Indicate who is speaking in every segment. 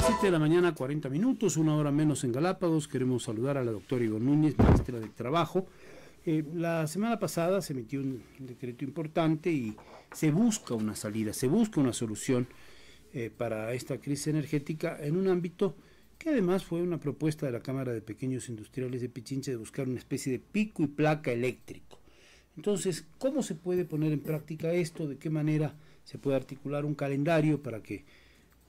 Speaker 1: 7 de la mañana, 40 minutos, una hora menos en Galápagos. Queremos saludar a la doctora Ivonne Núñez, ministra de Trabajo. La semana pasada se emitió un decreto importante y se busca una salida, se busca una solución para esta crisis energética en un ámbito que además fue una propuesta de la Cámara de Pequeños Industriales de Pichincha de buscar una especie de pico y placa eléctrico. Entonces, ¿cómo se puede poner en práctica esto? ¿De qué manera se puede articular un calendario para que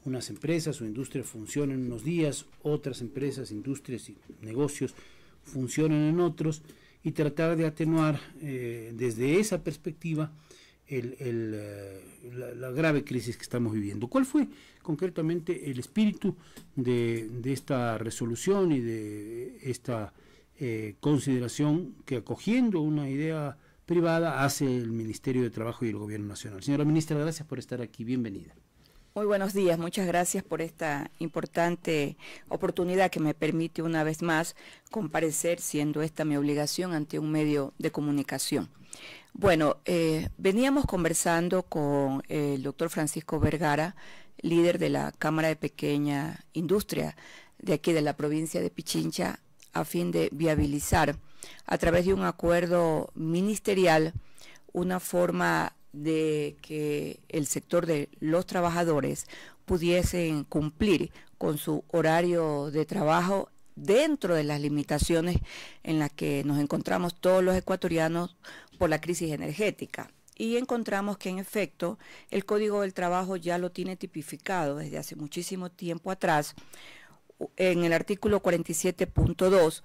Speaker 1: unas empresas o industrias funcionen unos días, otras empresas, industrias y negocios funcionen en otros, y tratar de atenuar desde esa perspectiva la grave crisis que estamos viviendo? ¿Cuál fue concretamente el espíritu de esta resolución y de esta consideración que, acogiendo una idea privada, hace el Ministerio de Trabajo y el Gobierno Nacional? Señora ministra, gracias por estar aquí, bienvenida.
Speaker 2: Muy buenos días, muchas gracias por esta importante oportunidad que me permite una vez más comparecer, siendo esta mi obligación ante un medio de comunicación. Bueno, veníamos conversando con el doctor Francisco Vergara, líder de la Cámara de Pequeña Industria de aquí de la provincia de Pichincha, a fin de viabilizar a través de un acuerdo ministerial una forma de que el sector de los trabajadores pudiesen cumplir con su horario de trabajo dentro de las limitaciones en las que nos encontramos todos los ecuatorianos por la crisis energética. Y encontramos que en efecto el Código del Trabajo ya lo tiene tipificado desde hace muchísimo tiempo atrás en el artículo 47.2,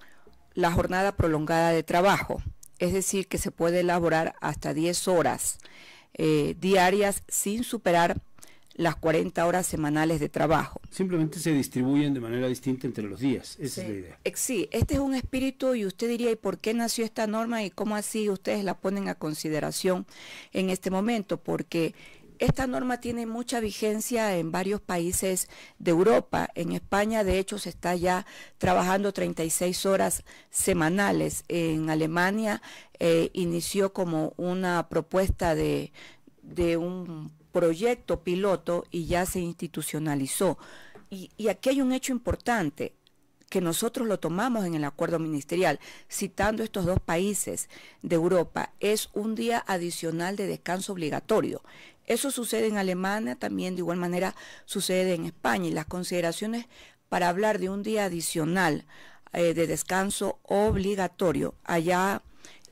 Speaker 2: la jornada prolongada de trabajo, es decir, que se puede elaborar hasta 10 horas diarias sin superar las 40 horas semanales de trabajo.
Speaker 1: Simplemente se distribuyen de manera distinta entre los días, esa es la idea.
Speaker 2: Sí, este es un espíritu, y usted diría, ¿y por qué nació esta norma y cómo así ustedes la ponen a consideración en este momento? Porque esta norma tiene mucha vigencia en varios países de Europa. En España, de hecho, se está ya trabajando 36 horas semanales. En Alemania inició como una propuesta de un proyecto piloto y ya se institucionalizó. Y aquí hay un hecho importante, que nosotros lo tomamos en el acuerdo ministerial, citando estos dos países de Europa, es un día adicional de descanso obligatorio. Eso sucede en Alemania, también de igual manera sucede en España, y las consideraciones para hablar de un día adicional de descanso obligatorio, allá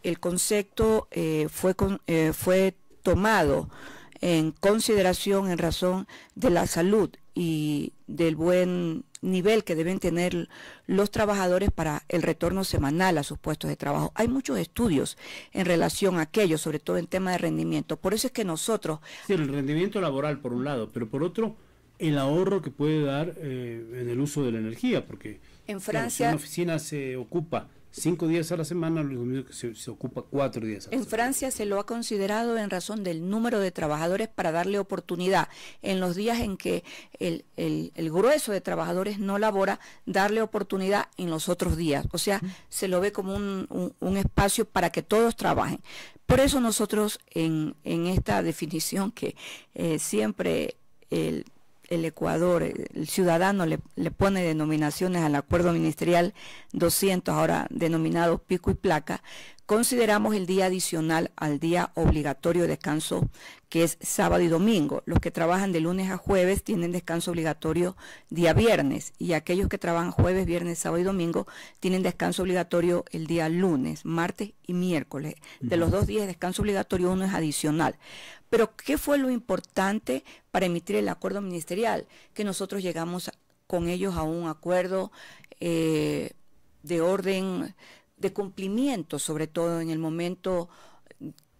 Speaker 2: el concepto fue tomado en consideración en razón de la salud y del buen nivel que deben tener los trabajadores para el retorno semanal a sus puestos de trabajo. Hay muchos estudios en relación a aquello, sobre todo en tema de rendimiento. Por eso es que nosotros...
Speaker 1: Sí, el rendimiento laboral por un lado, pero por otro, el ahorro que puede dar en el uso de la energía, porque
Speaker 2: en Francia,
Speaker 1: si una oficina se ocupa 5 días a la semana, lo mismo que se ocupa 4 días a la semana.
Speaker 2: En Francia se lo ha considerado en razón del número de trabajadores para darle oportunidad en los días en que el grueso de trabajadores no labora, darle oportunidad en los otros días. O sea, se lo ve como un espacio para que todos trabajen. Por eso nosotros en esta definición que siempre el Ecuador, el ciudadano le pone denominaciones al acuerdo ministerial 200, ahora denominado pico y placa, consideramos el día adicional al día obligatorio de descanso, que es sábado y domingo. Los que trabajan de lunes a jueves tienen descanso obligatorio día viernes, y aquellos que trabajan jueves, viernes, sábado y domingo tienen descanso obligatorio el día lunes, martes y miércoles. De los 2 días de descanso obligatorio, uno es adicional. Pero ¿qué fue lo importante para emitir el acuerdo ministerial? Que nosotros llegamos con ellos a un acuerdo de orden de cumplimiento, sobre todo en el momento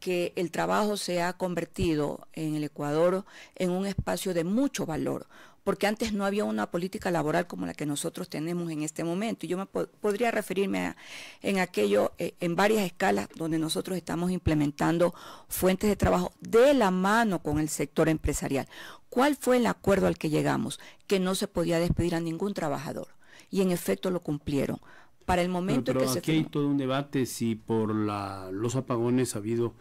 Speaker 2: que el trabajo se ha convertido en el Ecuador en un espacio de mucho valor, porque antes no había una política laboral como la que nosotros tenemos en este momento. Y yo podría referirme en aquello, en varias escalas, donde nosotros estamos implementando fuentes de trabajo de la mano con el sector empresarial. ¿Cuál fue el acuerdo al que llegamos? Que no se podía despedir a ningún trabajador, y en efecto lo cumplieron. Para el momento
Speaker 1: pero
Speaker 2: que
Speaker 1: aquí hay todo un debate si por los apagones ha habido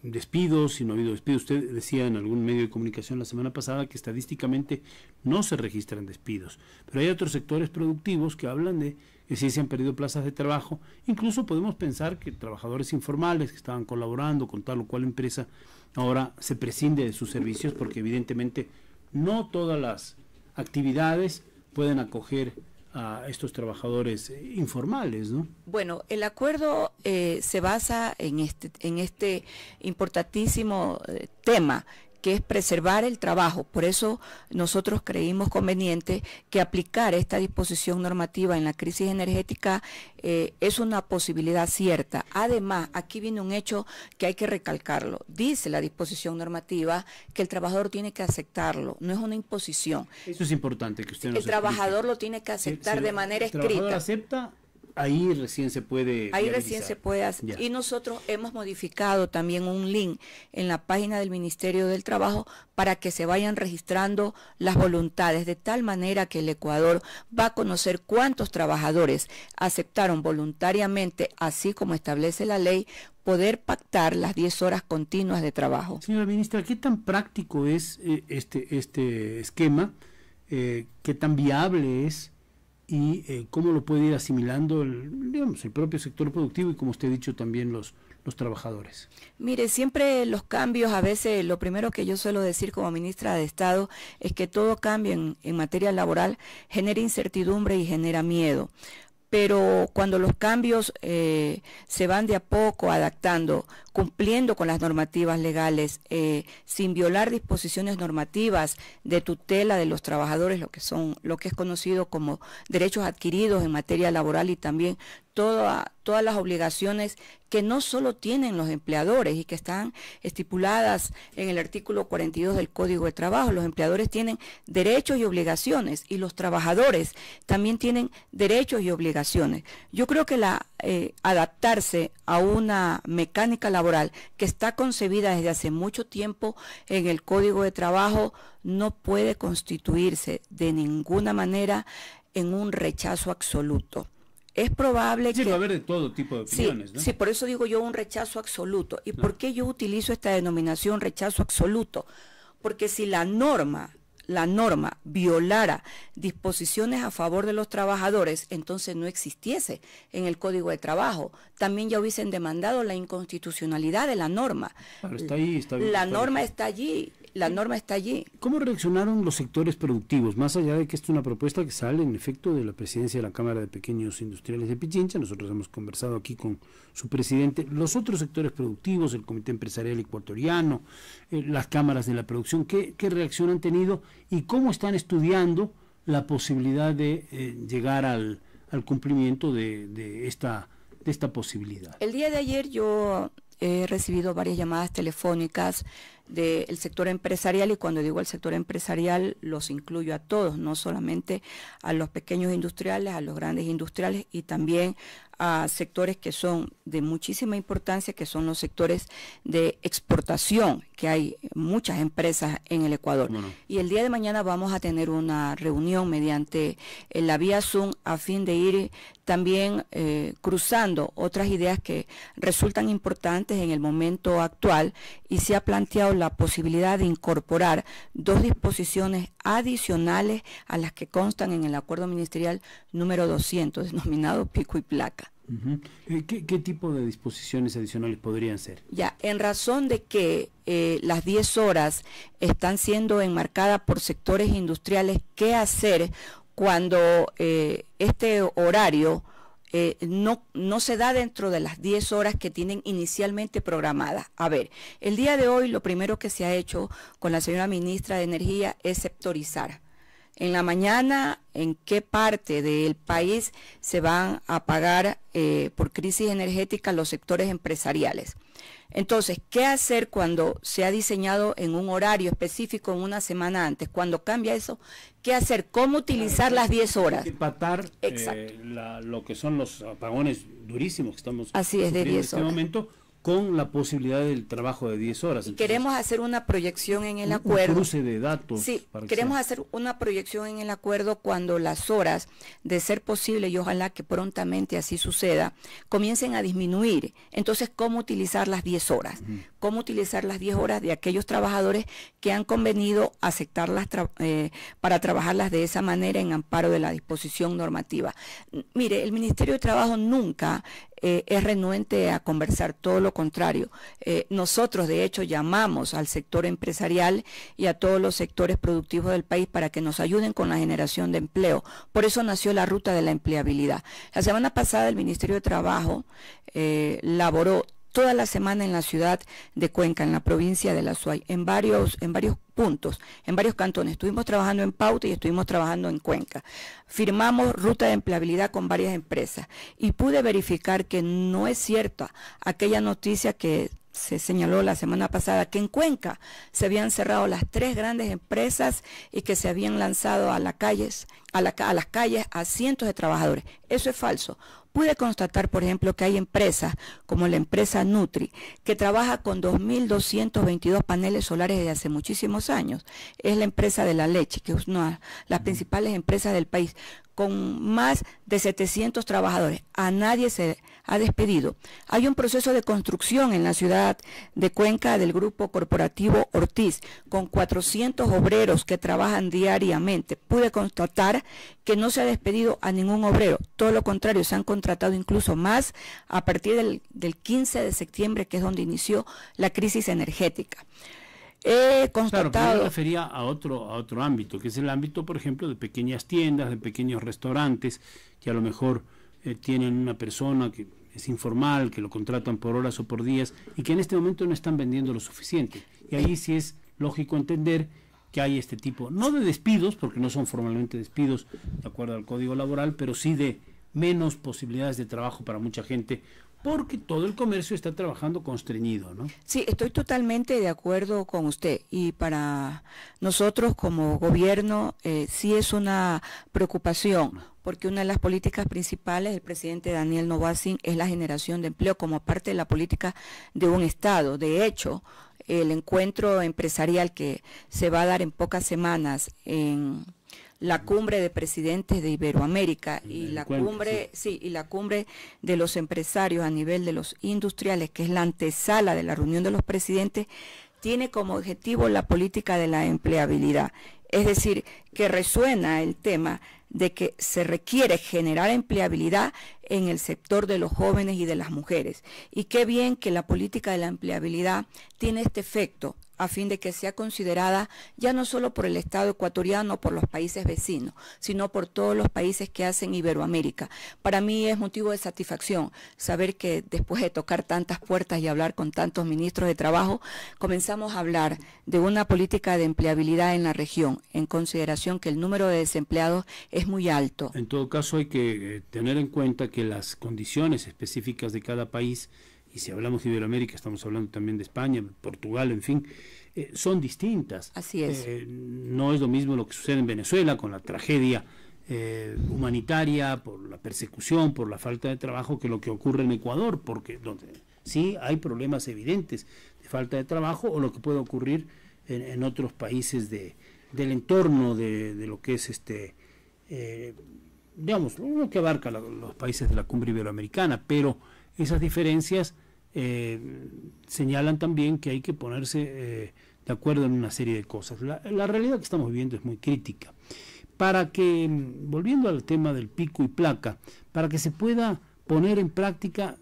Speaker 1: despidos, si no ha habido despidos. Usted decía en algún medio de comunicación la semana pasada que estadísticamente no se registran despidos, pero hay otros sectores productivos que hablan de que sí se han perdido plazas de trabajo. Incluso podemos pensar que trabajadores informales que estaban colaborando con tal o cual empresa ahora se prescinde de sus servicios, porque evidentemente no todas las actividades pueden acoger a estos trabajadores informales, ¿no?
Speaker 2: Bueno, el acuerdo se basa en este importantísimo tema, que es preservar el trabajo. Por eso nosotros creímos conveniente que aplicar esta disposición normativa en la crisis energética es una posibilidad cierta. Además, aquí viene un hecho que hay que recalcarlo. Dice la disposición normativa que el trabajador tiene que aceptarlo, no es una imposición.
Speaker 1: Eso es importante que usted nos explique.
Speaker 2: El trabajador lo tiene que aceptar de manera escrita.
Speaker 1: El trabajador acepta. Ahí recién se puede
Speaker 2: Ahí recién se puede hacer. Ya. Y nosotros hemos modificado también un link en la página del Ministerio del Trabajo para que se vayan registrando las voluntades, de tal manera que el Ecuador va a conocer cuántos trabajadores aceptaron voluntariamente, así como establece la ley, poder pactar las 10 horas continuas de trabajo.
Speaker 1: Señora ministra, ¿qué tan práctico es este esquema? ¿Qué tan viable es? Y cómo lo puede ir asimilando el propio sector productivo y, como usted ha dicho, también los trabajadores.
Speaker 2: Mire, siempre los cambios, a veces lo primero que yo suelo decir como ministra de Estado es que todo cambio en materia laboral genera incertidumbre y genera miedo. Pero cuando los cambios se van de a poco adaptando, cumpliendo con las normativas legales, sin violar disposiciones normativas de tutela de los trabajadores, lo que es conocido como derechos adquiridos en materia laboral, y también todas las obligaciones que no solo tienen los empleadores y que están estipuladas en el artículo 42 del Código de Trabajo. Los empleadores tienen derechos y obligaciones, y los trabajadores también tienen derechos y obligaciones. Yo creo que adaptarse a una mecánica laboral que está concebida desde hace mucho tiempo en el Código de Trabajo no puede constituirse de ninguna manera en un rechazo absoluto. Es probable que...
Speaker 1: va a haber de todo tipo de opiniones,
Speaker 2: sí,
Speaker 1: ¿no?
Speaker 2: Sí, por eso digo yo un rechazo absoluto. ¿Y por qué yo utilizo esta denominación rechazo absoluto? Porque si la norma violara disposiciones a favor de los trabajadores, entonces no existiese en el Código de Trabajo. También ya hubiesen demandado la inconstitucionalidad de la norma.
Speaker 1: Pero está ahí, está bien.
Speaker 2: La norma está allí. La norma está allí.
Speaker 1: ¿Cómo reaccionaron los sectores productivos? Más allá de que esto es una propuesta que sale en efecto de la presidencia de la Cámara de Pequeños Industriales de Pichincha, nosotros hemos conversado aquí con su presidente, los otros sectores productivos, el Comité Empresarial Ecuatoriano, las cámaras de la producción, ¿qué reacción han tenido y cómo están estudiando la posibilidad de llegar al cumplimiento de esta posibilidad?
Speaker 2: El día de ayer yo he recibido varias llamadas telefónicas del sector empresarial, y cuando digo el sector empresarial los incluyo a todos, no solamente a los pequeños industriales, a los grandes industriales, y también a sectores que son de muchísima importancia, que son los sectores de exportación, que hay muchas empresas en el Ecuador. Bueno. Y el día de mañana vamos a tener una reunión mediante la vía Zoom a fin de ir también cruzando otras ideas que resultan importantes en el momento actual, y se ha planteado la posibilidad de incorporar 2 disposiciones adicionales a las que constan en el acuerdo ministerial número 200, denominado pico y placa.
Speaker 1: ¿Qué tipo de disposiciones adicionales podrían ser?
Speaker 2: Ya, en razón de que las 10 horas están siendo enmarcadas por sectores industriales, ¿qué hacer cuando este horario no se da dentro de las 10 horas que tienen inicialmente programadas? A ver, el día de hoy lo primero que se ha hecho con la señora ministra de Energía es sectorizar. En la mañana, en qué parte del país se van a pagar por crisis energética los sectores empresariales. Entonces, ¿qué hacer cuando se ha diseñado en un horario específico en una semana antes? Cuando cambia eso, ¿qué hacer? ¿Cómo utilizar las 10 horas?
Speaker 1: Empatar lo que son los apagones durísimos que estamos
Speaker 2: Así es, de 10
Speaker 1: en este
Speaker 2: horas.
Speaker 1: momento con la posibilidad del trabajo de 10 horas.
Speaker 2: Y
Speaker 1: Entonces,
Speaker 2: queremos hacer una proyección en el
Speaker 1: un
Speaker 2: acuerdo.
Speaker 1: cruce de datos.
Speaker 2: Sí,
Speaker 1: para que
Speaker 2: queremos
Speaker 1: sea.
Speaker 2: hacer una proyección en el acuerdo cuando las horas, de ser posible, y ojalá que prontamente así suceda, comiencen a disminuir. Entonces, ¿cómo utilizar las 10 horas? ¿Cómo utilizar las 10 horas de aquellos trabajadores que han convenido aceptarlas para trabajarlas de esa manera en amparo de la disposición normativa? Mire, el Ministerio de Trabajo nunca es renuente a conversar, todo lo contrario. Nosotros, de hecho, llamamos al sector empresarial y a todos los sectores productivos del país para que nos ayuden con la generación de empleo. Por eso nació la ruta de la empleabilidad. La semana pasada el Ministerio de Trabajo laboró toda la semana en la ciudad de Cuenca, en la provincia de La Suay, en varios puntos, en varios cantones. Estuvimos trabajando en Pauta y estuvimos trabajando en Cuenca. Firmamos ruta de empleabilidad con varias empresas y pude verificar que no es cierta aquella noticia que se señaló la semana pasada, que en Cuenca se habían cerrado las 3 grandes empresas y que se habían lanzado a las calles a cientos de trabajadores. Eso es falso. Pude constatar, por ejemplo, que hay empresas como la empresa Nutri, que trabaja con 2.222 paneles solares desde hace muchísimos años. Es la empresa de la leche, que es una de las principales empresas del país, con más de 700 trabajadores. A nadie se ha despedido. Hay un proceso de construcción en la ciudad de Cuenca del grupo corporativo Ortiz, con 400 obreros que trabajan diariamente. Pude constatar que no se ha despedido a ningún obrero. Todo lo contrario, se han contratado incluso más a partir del 15 de septiembre, que es donde inició la crisis energética. He constatado...
Speaker 1: Claro, pero me refería a otro ámbito, que es el ámbito, por ejemplo, de pequeñas tiendas, de pequeños restaurantes, que a lo mejor tienen una persona que es informal, que lo contratan por horas o por días, y que en este momento no están vendiendo lo suficiente. Y ahí sí es lógico entender que hay este tipo, no de despidos, porque no son formalmente despidos de acuerdo al Código Laboral, pero sí de menos posibilidades de trabajo para mucha gente, porque todo el comercio está trabajando constreñido, ¿no?
Speaker 2: Sí, estoy totalmente de acuerdo con usted, y para nosotros como gobierno sí es una preocupación, porque una de las políticas principales del presidente Daniel Noboa es la generación de empleo como parte de la política de un Estado. De hecho, el encuentro empresarial que se va a dar en pocas semanas en la cumbre de presidentes de Iberoamérica y la cumbre, sí, y la cumbre de los empresarios a nivel de los industriales, que es la antesala de la reunión de los presidentes, tiene como objetivo la política de la empleabilidad. Es decir, que resuena el tema de que se requiere generar empleabilidad en el sector de los jóvenes y de las mujeres. Y qué bien que la política de la empleabilidad tiene este efecto, a fin de que sea considerada ya no solo por el Estado ecuatoriano, por los países vecinos, sino por todos los países que hacen Iberoamérica. Para mí es motivo de satisfacción saber que después de tocar tantas puertas y hablar con tantos ministros de trabajo, comenzamos a hablar de una política de empleabilidad en la región, en consideración que el número de desempleados es muy alto.
Speaker 1: En todo caso hay que tener en cuenta que las condiciones específicas de cada país, y si hablamos de Iberoamérica, estamos hablando también de España, Portugal, en fin, son distintas.
Speaker 2: Así es.
Speaker 1: No es lo mismo lo que sucede en Venezuela con la tragedia humanitaria, por la persecución, por la falta de trabajo, que lo que ocurre en Ecuador, porque donde sí hay problemas evidentes de falta de trabajo, o lo que puede ocurrir en otros países del entorno de lo que es digamos, lo que abarca los países de la cumbre iberoamericana, pero esas diferencias señalan también que hay que ponerse de acuerdo en una serie de cosas. La realidad que estamos viviendo es muy crítica. Para que, volviendo al tema del pico y placa, para que se pueda poner en práctica,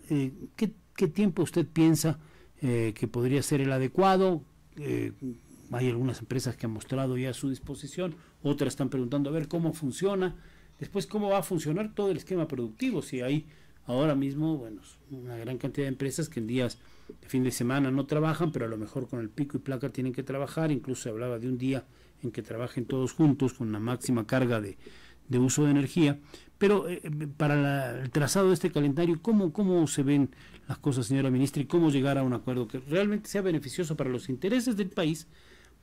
Speaker 1: ¿qué tiempo usted piensa que podría ser el adecuado? Hay algunas empresas que han mostrado ya su disposición, otras están preguntando a ver cómo funciona, después cómo va a funcionar todo el esquema productivo, si hay ahora mismo, bueno, una gran cantidad de empresas que en días de fin de semana no trabajan, pero a lo mejor con el pico y placa tienen que trabajar. Incluso se hablaba de un día en que trabajen todos juntos con una máxima carga de uso de energía. Pero para el trazado de este calendario, ¿cómo se ven las cosas, señora ministra, y cómo llegar a un acuerdo que realmente sea beneficioso para los intereses del país,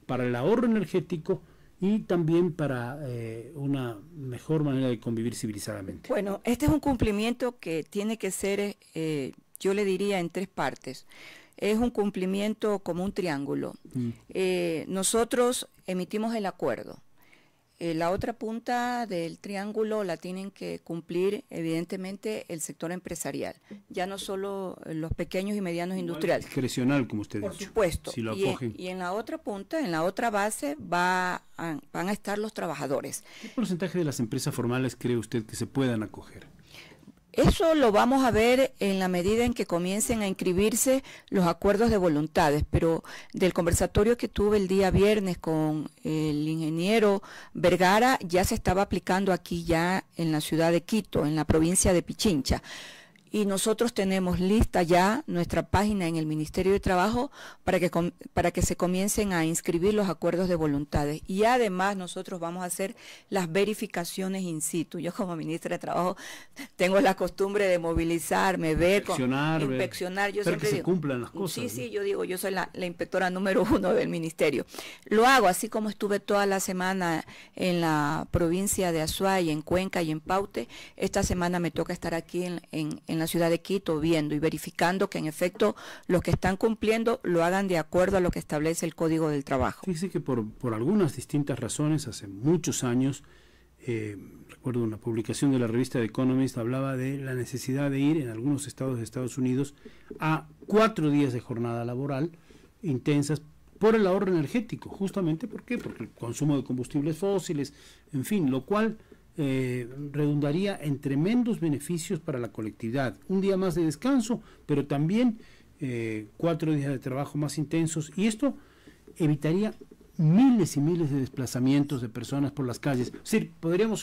Speaker 1: para el ahorro energético y también para una mejor manera de convivir civilizadamente?
Speaker 2: Bueno, este es un cumplimiento que tiene que ser yo le diría en 3 partes. Es un cumplimiento como un triángulo. Nosotros emitimos el acuerdo. La otra punta del triángulo la tienen que cumplir evidentemente el sector empresarial, ya no solo los pequeños y medianos industriales.
Speaker 1: Discrecional, como usted
Speaker 2: Por
Speaker 1: dicho.
Speaker 2: supuesto.
Speaker 1: Si lo acogen.
Speaker 2: Y en la otra punta, en la otra base, van a estar los trabajadores.
Speaker 1: ¿Qué porcentaje de las empresas formales cree usted que se puedan acoger?
Speaker 2: Eso lo vamos a ver en la medida en que comiencen a inscribirse los acuerdos de voluntades, pero del conversatorio que tuve el día viernes con el ingeniero Vergara ya se estaba aplicando aquí ya en la ciudad de Quito, en la provincia de Pichincha. Y nosotros tenemos lista ya nuestra página en el Ministerio de Trabajo para que se comiencen a inscribir los acuerdos de voluntades. Y además nosotros vamos a hacer las verificaciones in situ. Yo como ministra de Trabajo tengo la costumbre de movilizarme, inspeccionar. Yo
Speaker 1: siempre que se cumplan las cosas.
Speaker 2: Sí,
Speaker 1: ¿no?
Speaker 2: sí, yo digo, yo soy la inspectora número 1 del ministerio. Lo hago así como estuve toda la semana en la provincia de Azuay, en Cuenca y en Paute. Esta semana me toca estar aquí en la ciudad de Quito viendo y verificando que en efecto los que están cumpliendo lo hagan de acuerdo a lo que establece el Código del Trabajo.
Speaker 1: Fíjese que por algunas distintas razones, hace muchos años, recuerdo una publicación de la revista The Economist, hablaba de la necesidad de ir en algunos estados de Estados Unidos a 4 días de jornada laboral intensas por el ahorro energético, justamente ¿por qué? Porque el consumo de combustibles fósiles, en fin, lo cual redundaría en tremendos beneficios para la colectividad. Un día más de descanso, pero también 4 días de trabajo más intensos, y esto evitaría miles y miles de desplazamientos de personas por las calles. Es decir, podríamos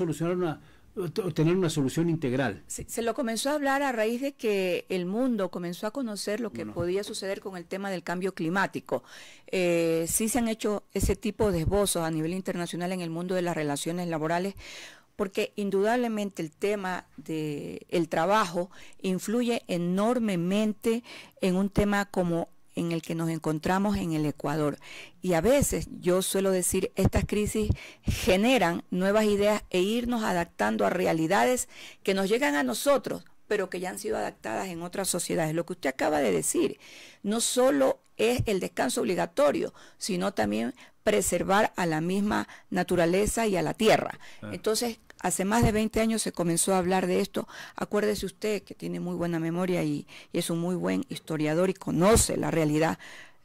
Speaker 1: tener una solución integral.
Speaker 2: Se lo comenzó a hablar a raíz de que el mundo comenzó a conocer lo que podía suceder con el tema del cambio climático. Sí se han hecho ese tipo de esbozos a nivel internacional en el mundo de las relaciones laborales, porque indudablemente el tema del trabajo influye enormemente en un tema como en el que nos encontramos en el Ecuador. Y a veces, yo suelo decir, estas crisis generan nuevas ideas e irnos adaptando a realidades que nos llegan a nosotros, pero que ya han sido adaptadas en otras sociedades. Lo que usted acaba de decir, no solo es el descanso obligatorio, sino también preservar a la misma naturaleza y a la tierra. Entonces, hace más de 20 años se comenzó a hablar de esto. Acuérdese usted que tiene muy buena memoria y es un muy buen historiador y conoce la realidad.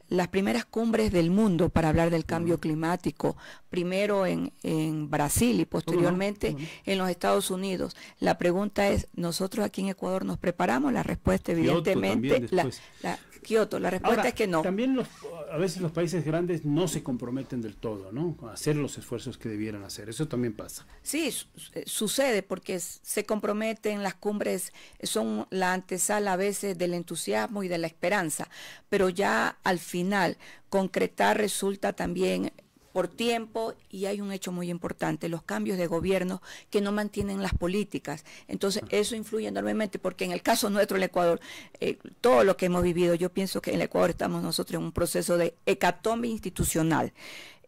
Speaker 2: Las primeras cumbres del mundo para hablar del cambio climático, primero en Brasil y posteriormente en los Estados Unidos. La pregunta es, ¿nosotros aquí en Ecuador nos preparamos? La respuesta evidentemente, Kioto, la respuesta es que no.
Speaker 1: También a veces los países grandes no se comprometen del todo, ¿no? A hacer los esfuerzos que debieran hacer. Eso también pasa.
Speaker 2: Sí, sucede porque se comprometen, las cumbres son la antesala a veces del entusiasmo y de la esperanza, pero ya al final concretar resulta también por tiempo, y hay un hecho muy importante, los cambios de gobierno que no mantienen las políticas. Entonces eso influye enormemente, porque en el caso nuestro, el Ecuador, todo lo que hemos vivido, yo pienso que en el Ecuador estamos nosotros en un proceso de hecatombe institucional,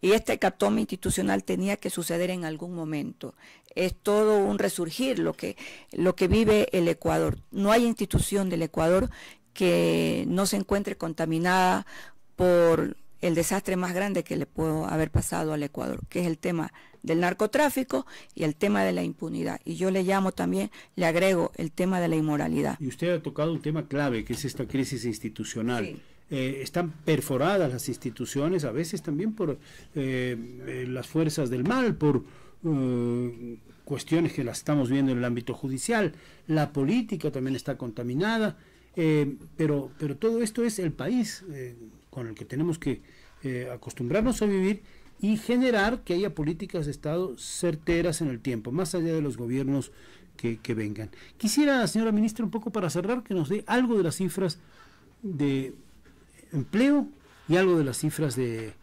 Speaker 2: y esta hecatombe institucional tenía que suceder en algún momento. Es todo un resurgir lo que vive el Ecuador. No hay institución del Ecuador que no se encuentre contaminada por el desastre más grande que le pudo haber pasado al Ecuador, que es el tema del narcotráfico y el tema de la impunidad. Y yo le llamo también, le agrego el tema de la inmoralidad.
Speaker 1: Y usted ha tocado un tema clave, que es esta crisis institucional.
Speaker 2: Sí.
Speaker 1: Están perforadas las instituciones, a veces también por las fuerzas del mal, por cuestiones que las estamos viendo en el ámbito judicial. La política también está contaminada, pero todo esto es el país con el que tenemos que acostumbrarnos a vivir y generar que haya políticas de Estado certeras en el tiempo, más allá de los gobiernos que vengan. Quisiera, señora ministra, un poco para cerrar, que nos dé algo de las cifras de empleo y algo de las cifras de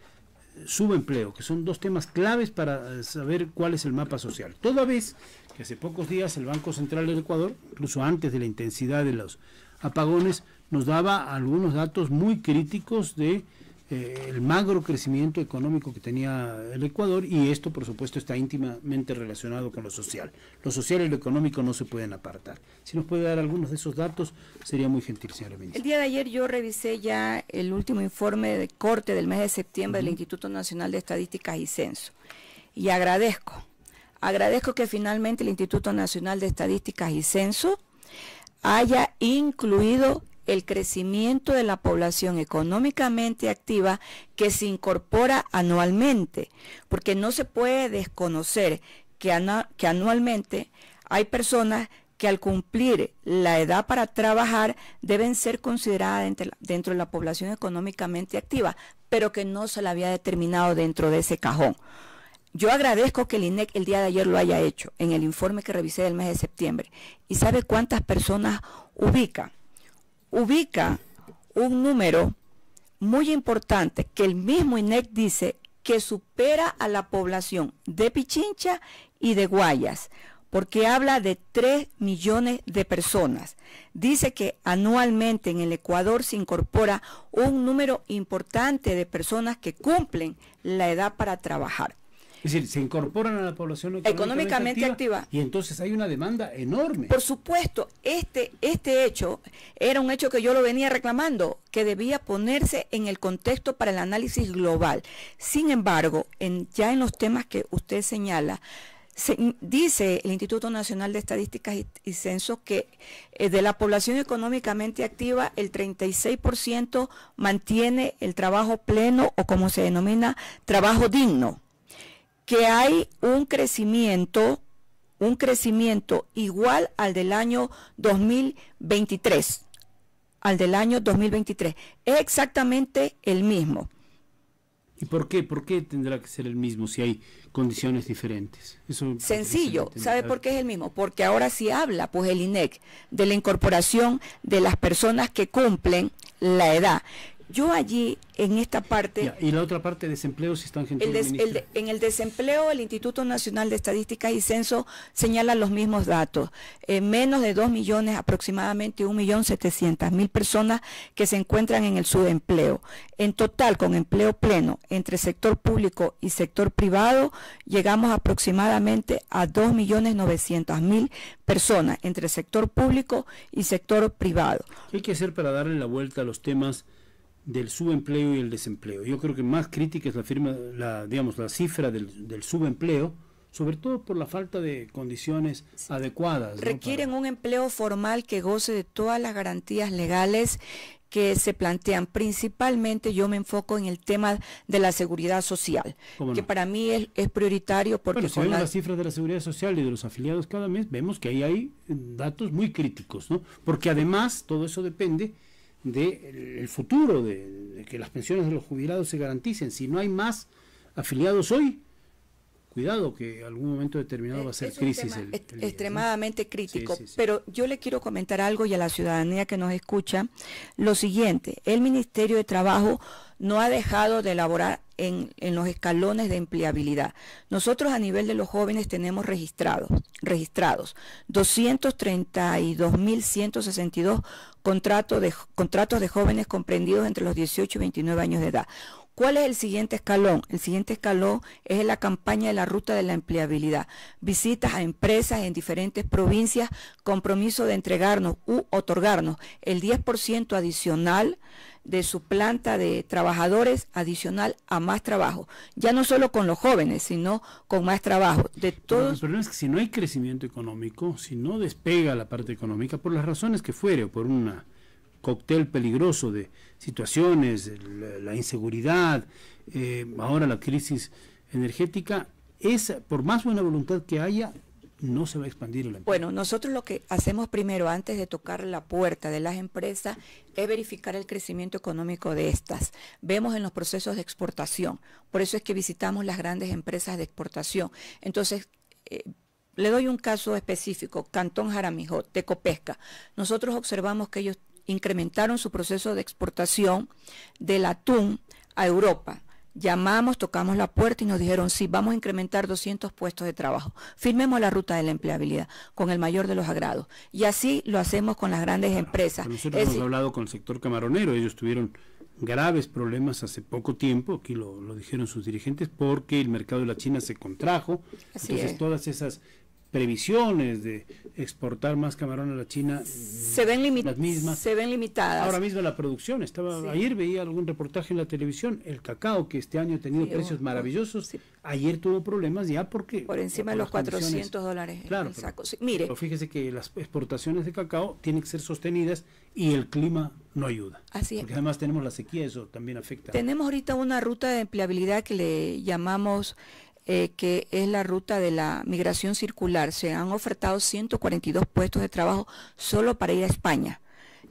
Speaker 1: subempleo, que son 2 temas claves para saber cuál es el mapa social. Toda vez que hace pocos días el Banco Central del Ecuador, incluso antes de la intensidad de los apagones, nos daba algunos datos muy críticos de el magro crecimiento económico que tenía el Ecuador, y esto por supuesto está íntimamente relacionado con lo social. Lo social y lo económico no se pueden apartar. Si nos puede dar algunos de esos datos, sería muy gentil, señora ministra.
Speaker 2: El día de ayer yo revisé ya el último informe de corte del mes de septiembre del Instituto Nacional de Estadísticas y Censo, y agradezco que finalmente el Instituto Nacional de Estadísticas y Censo haya incluido el crecimiento de la población económicamente activa que se incorpora anualmente, porque no se puede desconocer que anualmente hay personas que al cumplir la edad para trabajar deben ser consideradas dentro de la población económicamente activa, pero que no se la había determinado dentro de ese cajón. Yo agradezco que el INEC el día de ayer lo haya hecho en el informe que revisé del mes de septiembre. ¿Y sabe cuántas personas ubica? Ubica un número muy importante que el mismo INEC dice que supera a la población de Pichincha y de Guayas, porque habla de 3 millones de personas. Dice que anualmente en el Ecuador se incorpora un número importante de personas que cumplen la edad para trabajar.
Speaker 1: Es decir, se incorporan a la población
Speaker 2: económicamente activa,
Speaker 1: y entonces hay una demanda enorme.
Speaker 2: Por supuesto, este hecho era un hecho que yo lo venía reclamando, que debía ponerse en el contexto para el análisis global. Sin embargo, ya en los temas que usted señala, dice el Instituto Nacional de Estadísticas y Censo que de la población económicamente activa, el 36% mantiene el trabajo pleno, o como se denomina, trabajo digno. Que hay un crecimiento igual al del año 2023, es exactamente el mismo.
Speaker 1: ¿Y por qué? ¿Por qué tendrá que ser el mismo si hay condiciones diferentes? Eso
Speaker 2: sencillo, ¿sabe por qué es el mismo? Porque ahora sí habla, pues, el INEC de la incorporación de las personas que cumplen la edad. Yo allí, en esta parte...
Speaker 1: Ya, y la otra parte de desempleo, si están
Speaker 2: en el desempleo, el Instituto Nacional de Estadísticas y Censo señala los mismos datos. Menos de 2 millones, aproximadamente 1.700.000 personas que se encuentran en el subempleo. En total, con empleo pleno, entre sector público y sector privado, llegamos aproximadamente a 2.900.000 personas, entre sector público y sector privado.
Speaker 1: ¿Qué hay que hacer para darle la vuelta a los temas del subempleo y el desempleo? Yo creo que más crítica es la cifra del subempleo, sobre todo por la falta de condiciones adecuadas.
Speaker 2: Requieren, ¿no?, un empleo formal que goce de todas las garantías legales que se plantean. Principalmente yo me enfoco en el tema de la seguridad social, que para mí es prioritario, porque
Speaker 1: si vemos las cifras de la seguridad social y de los afiliados cada mes, vemos que ahí hay datos muy críticos, ¿no? Porque además todo eso depende del futuro, de que las pensiones de los jubilados se garanticen. Si no hay más afiliados hoy, cuidado que algún momento determinado va a ser crisis.
Speaker 2: Extremadamente crítico.
Speaker 1: Sí.
Speaker 2: Pero yo le quiero comentar algo, y a la ciudadanía que nos escucha, lo siguiente: el Ministerio de Trabajo no ha dejado de elaborar en los escalones de empleabilidad. Nosotros, a nivel de los jóvenes, tenemos registrados 232.162 contratos de jóvenes comprendidos entre los 18 y 29 años de edad. ¿Cuál es el siguiente escalón? El siguiente escalón es la campaña de la ruta de la empleabilidad. Visitas a empresas en diferentes provincias, compromiso de entregarnos u otorgarnos el 10% adicional de su planta de trabajadores, adicional a más trabajo. Ya no solo con los jóvenes, sino con más trabajo. El
Speaker 1: problema es que si no hay crecimiento económico, si no despega la parte económica, por las razones que fuere, o por una cóctel peligroso de situaciones, la inseguridad, ahora la crisis energética, por más buena voluntad que haya, no se va a expandir el empleo.
Speaker 2: Bueno, nosotros lo que hacemos primero, antes de tocar la puerta de las empresas, es verificar el crecimiento económico de estas. Vemos en los procesos de exportación, por eso es que visitamos las grandes empresas de exportación. Entonces, le doy un caso específico: Cantón Jaramillo, Tecopesca. Nosotros observamos que ellos incrementaron su proceso de exportación del atún a Europa. Llamamos, tocamos la puerta y nos dijeron: sí, vamos a incrementar 200 puestos de trabajo. Firmemos la ruta de la empleabilidad con el mayor de los agrados. Y así lo hacemos con las grandes empresas.
Speaker 1: Nosotros hemos hablado con el sector camaronero, ellos tuvieron graves problemas hace poco tiempo, aquí lo dijeron sus dirigentes, porque el mercado de la China se contrajo.
Speaker 2: Así
Speaker 1: entonces
Speaker 2: es.
Speaker 1: todas esas previsiones de exportar más camarón a la China
Speaker 2: se ven
Speaker 1: las mismas.
Speaker 2: Se ven limitadas.
Speaker 1: Ahora mismo la producción, ayer veía algún reportaje en la televisión, el cacao que este año ha tenido precios maravillosos, ayer tuvo problemas ya porque...
Speaker 2: Por encima de los $400
Speaker 1: claro,
Speaker 2: el saco. Mire,
Speaker 1: pero fíjese que las exportaciones de cacao tienen que ser sostenidas y el clima no ayuda.
Speaker 2: Así es.
Speaker 1: Porque además tenemos la sequía, eso también afecta.
Speaker 2: Tenemos ahorita una ruta de empleabilidad que le llamamos... que es la ruta de la migración circular. Se han ofertado 142 puestos de trabajo solo para ir a España.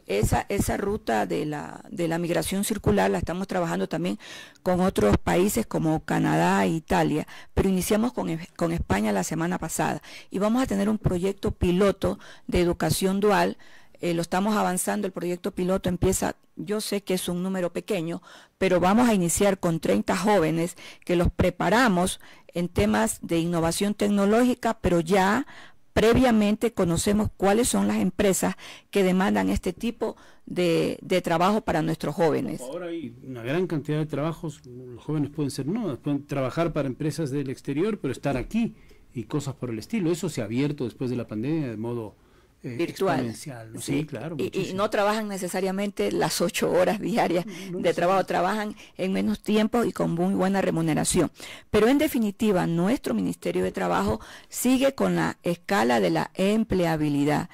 Speaker 2: Esa ruta de la migración circular la estamos trabajando también con otros países como Canadá e Italia, pero iniciamos con España la semana pasada y vamos a tener un proyecto piloto de educación dual. Lo estamos avanzando, el proyecto piloto empieza, yo sé que es un número pequeño, pero vamos a iniciar con 30 jóvenes que los preparamos en temas de innovación tecnológica, pero ya previamente conocemos cuáles son las empresas que demandan este tipo de trabajo para nuestros jóvenes.
Speaker 1: Ahora hay una gran cantidad de trabajos, los jóvenes pueden ser nómadas, pueden trabajar para empresas del exterior, pero estar aquí y cosas por el estilo. Eso se ha abierto después de la pandemia de modo...
Speaker 2: virtual,
Speaker 1: exponencial, ¿no? Sí, claro.
Speaker 2: Y no trabajan necesariamente las 8 horas diarias de trabajo, trabajan en menos tiempo y con muy buena remuneración. Pero en definitiva, nuestro Ministerio de Trabajo sigue con la escala de la empleabilidad.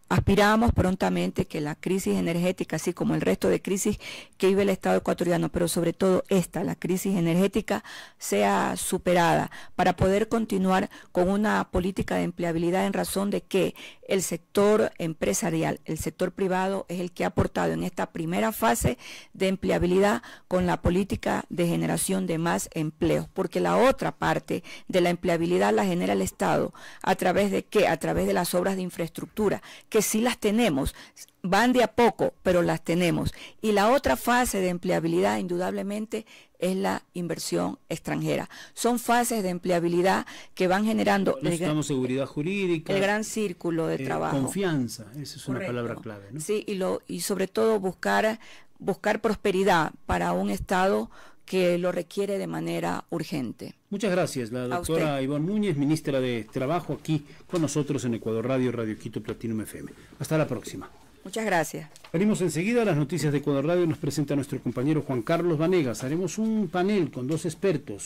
Speaker 2: Aspiramos prontamente que la crisis energética, así como el resto de crisis que vive el Estado ecuatoriano, pero sobre todo la crisis energética, sea superada para poder continuar con una política de empleabilidad en razón de que el sector empresarial, el sector privado es el que ha aportado en esta primera fase de empleabilidad con la política de generación de más empleos, porque la otra parte de la empleabilidad la genera el Estado. ¿A través de qué? A través de las obras de infraestructura, que sí las tenemos, van de a poco, pero las tenemos. Y la otra fase de empleabilidad, indudablemente, es la inversión extranjera. Son fases de empleabilidad que van generando
Speaker 1: necesitamos seguridad jurídica,
Speaker 2: el gran círculo de trabajo.
Speaker 1: Confianza, esa es una palabra clave, ¿no?
Speaker 2: Sí, y sobre todo buscar prosperidad para un Estado que lo requiere de manera urgente.
Speaker 1: Muchas gracias, la doctora Ivonne Núñez, ministra de Trabajo, aquí con nosotros en Ecuador Radio, Radio Quito, Platinum FM. Hasta la próxima.
Speaker 2: Muchas gracias.
Speaker 1: Venimos enseguida a las noticias de Ecuador Radio, nos presenta nuestro compañero Juan Carlos Vanegas. Haremos un panel con 2 expertos.